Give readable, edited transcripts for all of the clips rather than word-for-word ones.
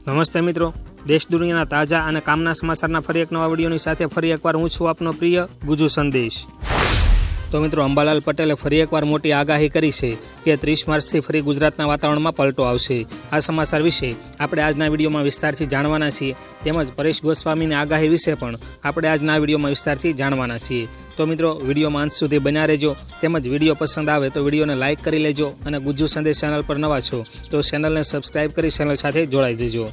નમસ્તે મિત્રો, દેશ દુનિયાના તાજા અને કામના સમાચારના ફરી એક નવા વિડીયોની સાથે ફરી એકવાર હું છું આપનો પ્રિય ગુજુ સંદેશ। તો મિત્રો, અંબાલાલ પટેલે ફરી એકવાર મોટી આગાહી કરી છે કે 30 માર્ચથી ફરી ગુજરાતના વાતાવરણમાં પલટો આવશે। આ સમાચાર વિશે આપણે આજના વિડીયોમાં વિસ્તારથી જાણવાના છીએ, તેમજ પરેશ ગોસ્વામીની આગાહી વિશે પણ આપણે આજના વિડીયોમાં વિસ્તારથી જાણવાના છીએ। તો મિત્રો, વિડીયોમાં અંત સુધી બન્યા રહેજો, તેમજ વિડીયો પસંદ આવે તો વિડીયોને લાઇક કરી લેજો અને ગુજ્જુ સંદેશ ચેનલ પર નવા છો તો ચેનલને સબસ્ક્રાઈબ કરી ચેનલ સાથે જોડાઈ જજો।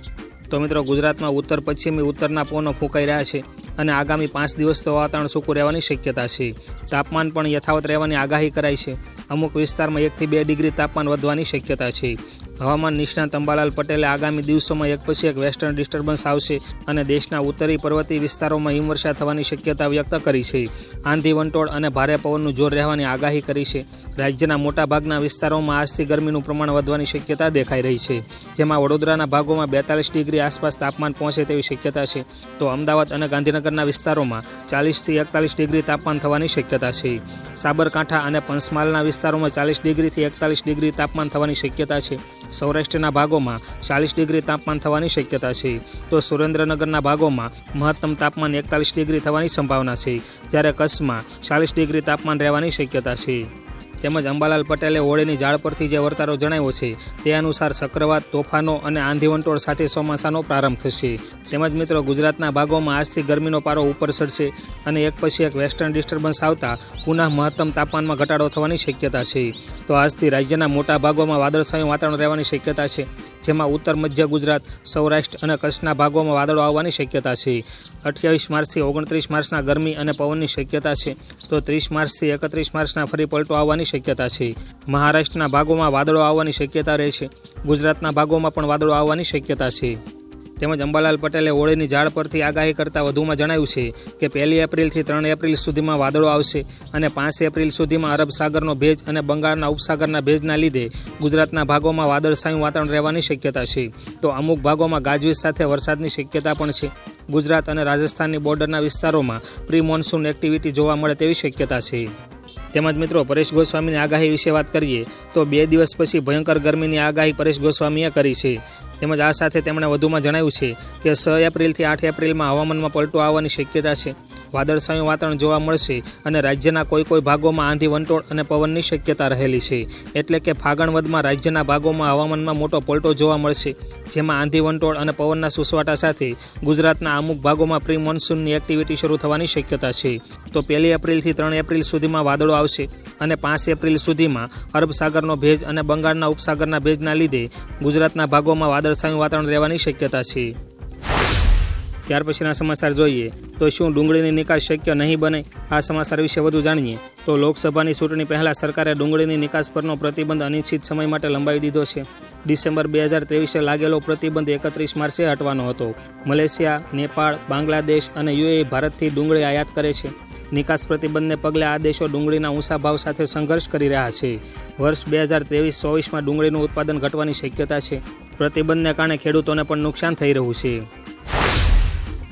તો મિત્રો, ગુજરાતમાં ઉત્તર પશ્ચિમી ઉત્તરના પવનો ફૂંકાઈ રહ્યા છે અને આગામી 5 દિવસ તો વાતાવરણ સૂકું રહેવાની શક્યતા છે। તાપમાન પણ યથાવત રહેવાની આગાહી કરાઈ છે। અમુક વિસ્તારમાં 1 થી 2 ડિગ્રી તાપમાન વધવાની શક્યતા છે। હવામાન નિષ્ણાત અંબાલાલ પટેલે આગામી દિવસોમાં એક પછી એક વેસ્ટર્ન ડિસ્ટર્બન્સ આવશે અને દેશના ઉત્તરી પર્વતીય વિસ્તારોમાં હિમવર્ષા થવાની શક્યતા વ્યક્ત કરી છે। આંધી વંટોળ અને ભારે પવનનું જોર રહેવાની આગાહી કરી છે। રાજ્યના મોટાભાગના વિસ્તારોમાં આજથી ગરમીનું પ્રમાણ વધવાની શક્યતા દેખાઈ રહી છે, જેમાં વડોદરાના ભાગોમાં 42 ડિગ્રી આસપાસ તાપમાન પહોંચે તેવી શક્યતા છે, તો અમદાવાદ અને ગાંધીનગરના વિસ્તારોમાં 40 થી 41 ડિગ્રી તાપમાન થવાની શક્યતા છે। સાબરકાંઠા અને પંચમહાલના વિસ્તારોમાં 40 ડિગ્રીથી 41 ડિગ્રી તાપમાન થવાની શક્યતા છે। સૌરાષ્ટ્રના ભાગોમાં 40 ડિગ્રી તાપમાન થવાની શક્યતા છે, તો સુરેન્દ્રનગરના ભાગોમાં મહત્તમ તાપમાન 41 ડિગ્રી થવાની સંભાવના છે, જ્યારે કચ્છમાં 40 ડિગ્રી તાપમાન રહેવાની શક્યતા છે। તેમજ અંબાલાલ પટેલે હોળીની ઝાડ પરથી જે વર્તારો જણાવ્યો છે તે અનુસાર ચક્રવાત, તોફાનો અને આંધી વંટોળ સાથે ચોમાસાનો પ્રારંભ થશે। તેમજ મિત્રો, ગુજરાતના ભાગોમાં આજથી ગરમીનો પારો ઉપર ચડશે અને એક પછી એક વેસ્ટર્ન ડિસ્ટર્બન્સ આવતા પુનઃ મહત્તમ તાપમાનમાં ઘટાડો થવાની શક્યતા છે। તો આજથી રાજ્યના મોટા ભાગોમાં વાદળછાયું વાતાવરણ રહેવાની શક્યતા છે, જેમાં ઉત્તર મધ્ય ગુજરાત, સૌરાષ્ટ્ર અને કચ્છના ભાગોમાં વાદળો આવવાની શક્યતા છે। 28 માર્ચથી 29 માર્ચના ગરમી અને પવનની શક્યતા છે, તો 30 માર્ચથી 31 માર્ચના ફરી પલટો આવવાની શક્યતા છે। મહારાષ્ટ્રના ભાગોમાં વાદળો આવવાની શક્યતા રહે છે, ગુજરાતના ભાગોમાં પણ વાદળો આવવાની શક્યતા છે। તેમજ અંબાલાલ પટેલે હોળીની ઝાડ પરથી આગાહી કરતાં વધુમાં જણાવ્યું છે કે 1 એપ્રિલથી 3 એપ્રિલ સુધીમાં વાદળો આવશે અને 5 એપ્રિલ સુધીમાં અરબ સાગરનો ભેજ અને બંગાળના ઉપસાગરના ભેજના લીધે ગુજરાતના ભાગોમાં વાદળછાયું વાતાવરણ રહેવાની શક્યતા છે, તો અમુક ભાગોમાં ગાજવીજ સાથે વરસાદની શક્યતા પણ છે। ગુજરાત અને રાજસ્થાનની બોર્ડરના વિસ્તારોમાં પ્રી મોન્સૂન એક્ટિવિટી જોવા મળે તેવી શક્યતા છે। તેમજ મિત્રો, પરેશ ગોસ્વામીની આગાહી વિશે વાત કરીએ તો 2 દિવસ પછી ભયંકર ગરમીની આગાહી પરેશ ગોસ્વામીએ કરી છે। તેમજ આ સાથે તેમણે વધુમાં જણાવ્યું છે કે 6 એપ્રિલથી 8 એપ્રિલમાં હવામાનમાં પલટો આવવાની શક્યતા છે, વાદળછાયું વાતાવરણ જોવા મળશે અને રાજ્યના કોઈ ભાગોમાં આંધી વંટોળ અને પવનની શક્યતા રહેલી છે, એટલે કે ફાગણ વદમાં રાજ્યના ભાગોમાં હવામાનમાં મોટો પલટો જોવા મળશે, જેમાં આંધી વંટોળ અને પવનના સુસવાટા સાથે ગુજરાતના અમુક ભાગોમાં પ્રી મોન્સૂનની એક્ટિવિટી શરૂ થવાની શક્યતા છે। તો 1 એપ્રિલથી 3 એપ્રિલ સુધીમાં વાદળો આવશે અને 5 એપ્રિલ સુધીમાં અરબ સાગરનો ભેજ અને બંગાળના ઉપસાગરના ભેજના લીધે ગુજરાતના ભાગોમાં વાદળછાયું વાતાવરણ રહેવાની શક્યતા છે। ત્યાર પછીના સમાચાર જોઈએ તો શું ડુંગળીની નિકાસ શક્ય નહીં બને? આ સમાચાર વિશે વધુ જાણીએ તો લોકસભાની ચૂંટણી પહેલાં સરકારે ડુંગળીની નિકાસ પરનો પ્રતિબંધ અનિશ્ચિત સમય માટે લંબાવી દીધો છે। ડિસેમ્બર 2023 લાગેલો પ્રતિબંધ 31 માર્ચે હટવાનો હતો। મલેશિયા, નેપાળ, બાંગ્લાદેશ અને યુએઈ ભારતથી ડુંગળી આયાત કરે છે। નિકાસ પ્રતિબંધને પગલે આ દેશો ડુંગળીના ઊંચા ભાવ સાથે સંઘર્ષ કરી રહ્યા છે। વર્ષ 2023-24માં ડુંગળીનું ઉત્પાદન ઘટવાની શક્યતા છે। પ્રતિબંધને કારણે ખેડૂતોને પણ નુકસાન થઈ રહ્યું છે।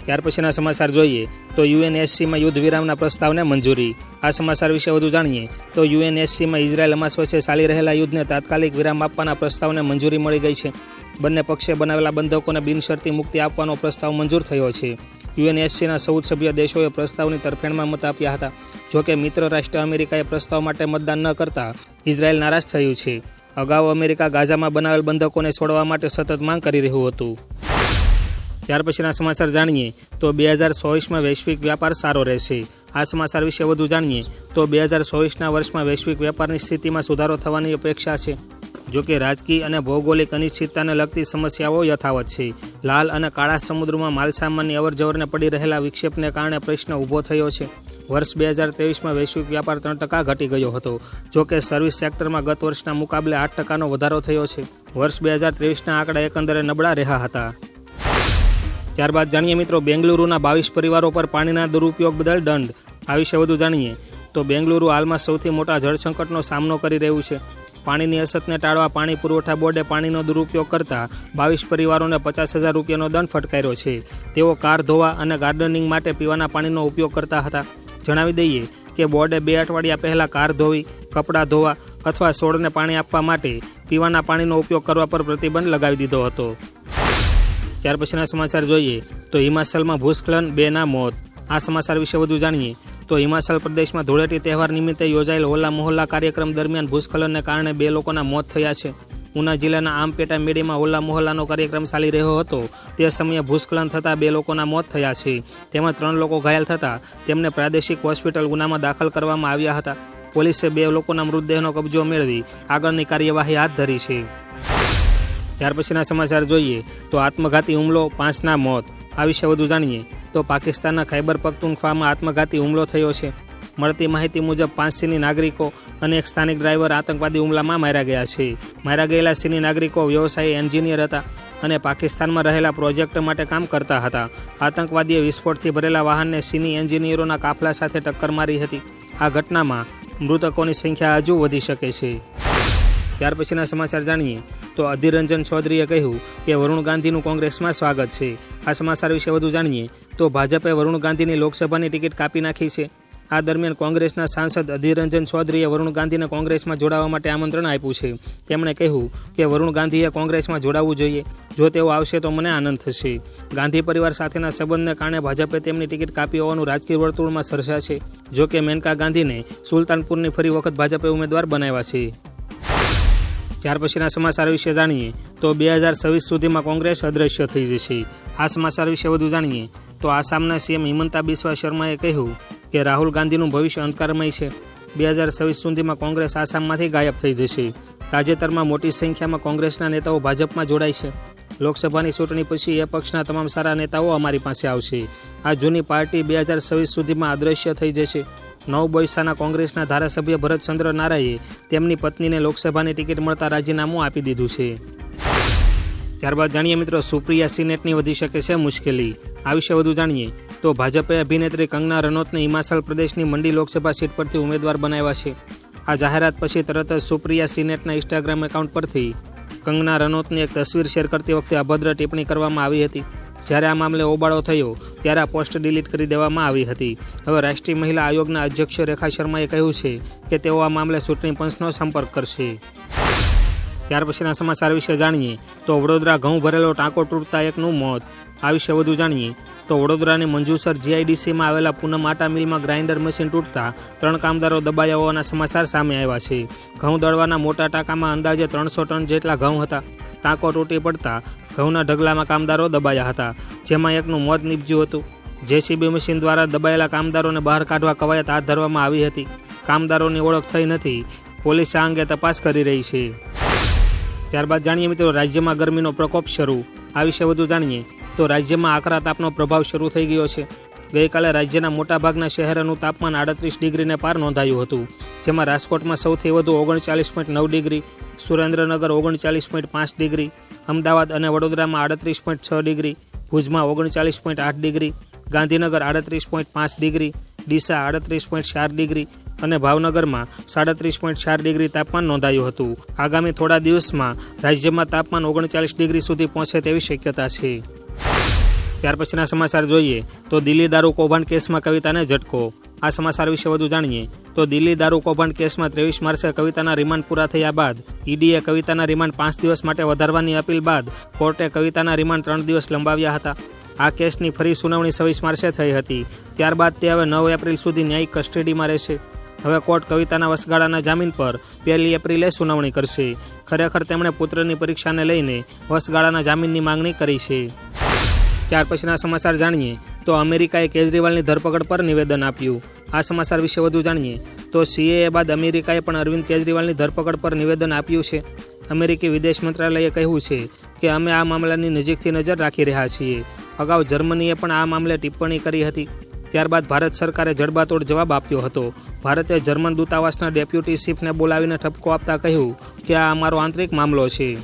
ત્યાર પછીના સમાચાર જોઈએ તો યુએનએસસીમાં યુદ્ધ વિરામના પ્રસ્તાવને મંજૂરી। આ સમાચાર વિશે વધુ જાણીએ તો યુએનએસસીમાં ઇઝરાયલ હમાસ વચ્ચે ચાલી રહેલા યુદ્ધને તાત્કાલિક વિરામ આપવાના પ્રસ્તાવને મંજૂરી મળી ગઈ છે। બંને પક્ષે બનાવેલા બંધકોને બિનશરતી મુક્તિ આપવાનો પ્રસ્તાવ મંજૂર થયો છે। યુએનએસસીના 14 સભ્ય દેશોએ પ્રસ્તાવની તરફેણમાં મત આપ્યા હતા, જોકે મિત્ર રાષ્ટ્ર અમેરિકાએ પ્રસ્તાવ માટે મતદાન ન કરતા ઇઝરાયલ નારાજ થયું છે। અગાઉ અમેરિકા ગાઝામાં બનાવેલ બંધકોને છોડવા માટે સતત માંગ કરી રહ્યું હતું। ત્યાર પછીના સમાચાર જાણીએ તો 2024માં વૈશ્વિક વ્યાપાર સારો રહેશે। આ સમાચાર વિશે વધુ જાણીએ તો 2024ના વર્ષમાં વૈશ્વિક વેપારની સ્થિતિમાં સુધારો થવાની અપેક્ષા છે, જોકે રાજકીય અને ભૌગોલિક અનિશ્ચિતતાને લગતી સમસ્યાઓ યથાવત છે। લાલ અને કાળા સમુદ્રમાં માલસામાનની અવરજવરને પડી રહેલા વિક્ષેપને કારણે પ્રશ્ન ઊભો થયો છે। વર્ષ 2023માં વૈશ્વિક વ્યાપાર 3% ઘટી ગયો હતો, જોકે સર્વિસ સેક્ટરમાં ગત વર્ષના મુકાબલે 8%નો વધારો થયો છે। વર્ષ 2023ના આંકડા એકંદરે નબળા રહ્યા હતા। ત્યારબાદ જાણીએ મિત્રો, બેંગલુરુના 22 પરિવારો પર પાણીના દુરુપયોગ બદલ દંડ। આ વિશે વધુ જાણીએ તો બેંગલુરુ હાલમાં સૌથી મોટા જળસંકટનો સામનો કરી રહ્યું છે। પાણીની અછતને ટાળવા પાણી પુરવઠા બોર્ડે પાણીનો દુરુપયોગ કરતા 22 પરિવારોને 50,000 રૂપિયાનો દંડ ફટકાર્યો છે। તેઓ કાર ધોવા અને ગાર્ડનિંગ માટે પીવાના પાણીનો ઉપયોગ કરતા હતા। જણાવી દઈએ કે બોર્ડે 2 અઠવાડિયા પહેલાં કાર ધોવી, કપડાં ધોવા અથવા છોડને પાણી આપવા માટે પીવાના પાણીનો ઉપયોગ કરવા પર પ્રતિબંધ લગાવી દીધો હતો। ત્યાર પછીના સમાચાર જોઈએ તો હિમાચલમાં ભૂસ્ખલન 2ના મોત। આ સમાચાર વિશે વધુ જાણીએ તો હિમાચલ પ્રદેશમાં ધૂળેટી તહેવાર નિમિત્તે યોજાયેલ હોલા મોહલ્લા કાર્યક્રમ દરમિયાન ભૂસ્ખલનને કારણે 2 લોકોના મોત થયા છે। ઉના જિલ્લાના આમપેટા મેડીમાં હોલા મોહલ્લાનો કાર્યક્રમ ચાલી રહ્યો હતો તે સમયે ભૂસ્ખલન થતાં 2 લોકોના મોત થયા છે। તેમાં 3 લોકો ઘાયલ થતાં તેમને પ્રાદેશિક હોસ્પિટલ ઉનામાં દાખલ કરવામાં આવ્યા હતા। પોલીસે 2 લોકોના મૃતદેહનો કબજો મેળવી આગળની કાર્યવાહી હાથ ધરી છે। ત્યાર પછીના સમાચાર જોઈએ તો આત્મઘાતી હુમલો 5ના મોત। આ વિશે વધુ જાણીએ તો પાકિસ્તાનના ખૈબર પખ્તુનખ્વામાં આત્મઘાતી હુમલો થયો છે। મળતી માહિતી મુજબ 5 ચીની નાગરિકો અને એક સ્થાનિક ડ્રાઈવર આતંકવાદી હુમલામાં માર્યા ગયા છે। માર્યા ગયેલા ચીની નાગરિકો વ્યવસાયી એન્જિનિયર હતા અને પાકિસ્તાનમાં રહેલા પ્રોજેક્ટ માટે કામ કરતા હતા। આતંકવાદીએ વિસ્ફોટથી ભરેલા વાહનને ચીની એન્જિનિયરોના કાફલા સાથે ટક્કર મારી હતી। આ ઘટનામાં મૃતકોની સંખ્યા હજુ વધી શકે છે। ત્યાર પછીના સમાચાર જાણીએ તો અધીર રંજન ચૌધરીએ કહ્યું કે વરુણ ગાંધીનું કોંગ્રેસમાં સ્વાગત છે। આ સમાચાર વિશે વધુ જાણીએ તો ભાજપે વરુણ ગાંધીની લોકસભાની ટિકિટ કાપી નાખી છે। આ દરમિયાન કોંગ્રેસના સાંસદ અધીર રંજન ચૌધરીએ વરુણ ગાંધીને કોંગ્રેસમાં જોડાવા માટે આમંત્રણ આપ્યું છે। તેમણે કહ્યું કે વરુણ ગાંધીએ કોંગ્રેસમાં જોડાવવું જોઈએ। જો તેઓ આવશે તો મને આનંદ થશે। ગાંધી પરિવાર સાથેના સંબંધને કારણે ભાજપે તેમની ટિકિટ કાપી હોવાનું રાજકીય વર્તુળમાં ચર્ચા છે। જો કે મેનકા ગાંધીને સુલતાનપુરની ફરી વખત ભાજપે ઉમેદવાર બનાવ્યા છે। ત્યાર પછીના સમાચાર વિશે જાણીએ તો 2026 સુધીમાં કોંગ્રેસ અદૃશ્ય થઈ જશે। આ સમાચાર વિશે વધુ જાણીએ તો આસામના સીએમ હિમંતા બિસ્વા શર્માએ કહ્યું કે રાહુલ ગાંધીનું ભવિષ્ય અંધકારમય છે। 2026 સુધીમાં કોંગ્રેસ આસામમાંથી ગાયબ થઈ જશે। તાજેતરમાં મોટી સંખ્યામાં કોંગ્રેસના નેતાઓ ભાજપમાં જોડાય છે। લોકસભાની ચૂંટણી પછી એ પક્ષના તમામ સારા નેતાઓ અમારી પાસે આવશે। આ જૂની પાર્ટી 2026 સુધીમાં અદૃશ્ય થઈ જશે। નવબોયસાના કોંગ્રેસના ધારાસભ્ય ભરતચંદ્ર નારાએ તેમની પત્નીને લોકસભાની ટિકિટ મળતા રાજીનામું આપી દીધું છે। ત્યારબાદ જાણીએ મિત્રો સુપ્રિયા સિનેટની વધી શકે છે મુશ્કેલી। આ વિશે વધુ જાણીએ તો ભાજપે અભિનેત્રી કંગના રનૌતને હિમાચલ પ્રદેશની મંડી લોકસભા સીટ પરથી ઉમેદવાર બનાવ્યા છે। આ જાહેરાત પછી તરત જ સુપ્રિયા સિનેટના ઇન્સ્ટાગ્રામ એકાઉન્ટ પરથી કંગના રનૌતની એક તસવીર શેર કરતી વખતે અભદ્ર ટિપ્પણી કરવામાં આવી હતી। જ્યારે આ મામલે હોબાળો થયો ત્યારે આ પોસ્ટ ડિલીટ કરી દેવામાં આવી હતી। હવે રાષ્ટ્રીય મહિલા આયોગના અધ્યક્ષ રેખા શર્માએ કહ્યું છે કે તેઓ આ મામલે ચૂંટણી પંચનો સંપર્ક કરશે। ત્યાર પછીના સમાચાર વિશે જાણીએ તો વડોદરા ઘઉં ભરેલો ટાંકો તૂટતા એકનું મોત। આ વિશે વધુ જાણીએ તો વડોદરાની મંજુસર જીઆઈડીસીમાં આવેલા પૂનમ આટા મિલમાં ગ્રાઇન્ડર મશીન તૂટતા 3 કામદારો દબાયા હોવાના સમાચાર સામે આવ્યા છે। ઘઉં દળવાના મોટા ટાંકામાં અંદાજે 300 ટન જેટલા ઘઉં હતા। ટાંકો તૂટી પડતા ઘઉંના ઢગલામાં કામદારો દબાયા હતા, જેમાં એકનું મોત નીપજ્યું હતું। જેસીબી મશીન દ્વારા દબાયેલા કામદારોને બહાર કાઢવા કવાયત હાથ ધરવામાં આવી હતી। કામદારોની ઓળખ થઈ નથી। પોલીસ આ અંગે તપાસ કરી રહી છે। ત્યારબાદ જાણીએ મિત્રો રાજ્યમાં ગરમીનો પ્રકોપ શરૂ। આ વિશે વધુ જાણીએ તો રાજ્યમાં આકરા તાપનો પ્રભાવ શરૂ થઈ ગયો છે। ગઈકાલે રાજ્યના મોટાભાગના શહેરોનું તાપમાન 38 ડિગ્રીને પાર નોંધાયું હતું, જેમાં રાજકોટમાં સૌથી વધુ 39.9 ડિગ્રી, સુરેન્દ્રનગર 39.5 ડિગ્રી, અમદાવાદ અને વડોદરામાં 38.6 ડિગ્રી, ભુજમાં 39.8 degree, Gandhinagar 38.5 degree, Deesa 38.4 degree અને ભાવનગરમાં 37.4 ડિગ્રી તાપમાન નોંધાયું હતું। આગામી થોડા દિવસમાં રાજ્યમાં તાપમાન 39 ડિગ્રી સુધી પહોંચે તેવી શક્યતા છે। ત્યાર પછીના સમાચાર જોઈએ તો દિલ્હી દારૂ કૌભાંડ કેસમાં કવિતાને ઝટકો। આ સમાચાર વિશે વધુ જાણીએ તો દિલ્હી દારૂ કૌભાંડ કેસમાં 23 માર્ચે કવિતાના રિમાન્ડ પૂરા થયા બાદ ઈડીએ કવિતાના રિમાન્ડ 5 દિવસ માટે વધારવાની અપીલ બાદ કોર્ટે કવિતાના રિમાન્ડ 3 દિવસ લંબાવ્યા હતા। આ કેસની ફરી સુનાવણી 26 માર્ચે થઈ હતી। ત્યારબાદ તે હવે 9 એપ્રિલ સુધી ન્યાયિક કસ્ટડીમાં રહેશે। હવે કોર્ટ કવિતાના વચગાળાના જામીન પર 1 એપ્રિલે સુનાવણી કરશે। ખરેખર તેમણે પુત્રની પરીક્ષાને લઈને વચગાળાના જામીનની માંગણી કરી છે। ત્યાર પછીના સમાચાર જાણીએ તો અમેરિકાએ કેજરીવાલની ધરપકડ પર નિવેદન આપ્યું। આ સમાચાર વિશે વધુ જાણીએ તો સીએએ બાદ અમેરિકાએ પણ અરવિંદ કેજરીવાલની ધરપકડ પર નિવેદન આપ્યું છે। અમેરિકી વિદેશ મંત્રાલયે કહ્યું છે કે અમે આ મામલાની નજીકથી નજર રાખી રહ્યા છીએ। અગાઉ જર્મનીએ પણ આ મામલે ટિપ્પણી કરી હતી। ત્યારબાદ ભારત સરકારે જડબાતોડ જવાબ આપ્યો હતો। ભારતે જર્મન દૂતાવાસના ડેપ્યુટી ચીફને બોલાવીને ઠપકો આપતા કહ્યું કે આ અમારો આંતરિક મામલો છે।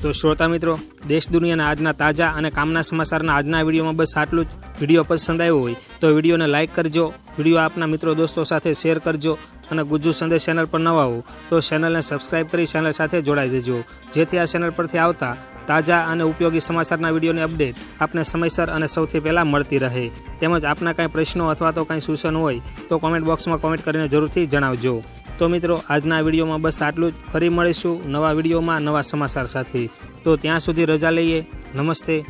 તો શ્રોતા મિત્રો, દેશ દુનિયાના આજના તાજા અને કામના સમાચારના આજના વિડીયોમાં બસ આટલું જ। વિડીયો પસંદ આવ્યો હોય તો વિડીયોને લાઇક કરજો, વિડીયો આપના મિત્રો દોસ્તો સાથે શેર કરજો અને ગુજ્જુ સંદેશ ચેનલ પર નવા હો તો ચેનલને સબસ્ક્રાઈબ કરી ચેનલ સાથે જોડાઈ જજો, જેથી આ ચેનલ પરથી આવતા તાજા અને ઉપયોગી સમાચારના વિડીયોની અપડેટ આપને સમયસર અને સૌથી પહેલાં મળતી રહે। તેમજ આપના કાંઈ પ્રશ્નો અથવા તો કાંઈ સૂચન હોય તો કોમેન્ટ બોક્સમાં કોમેન્ટ કરીને જરૂરથી જણાવજો। તો મિત્રો, આજના વિડીયોમાં બસ આટલું જ। ફરી મળીશું નવા વિડીયોમાં નવા સમાચાર સાથે। તો ત્યાં સુધી રજા લઈએ। નમસ્તે.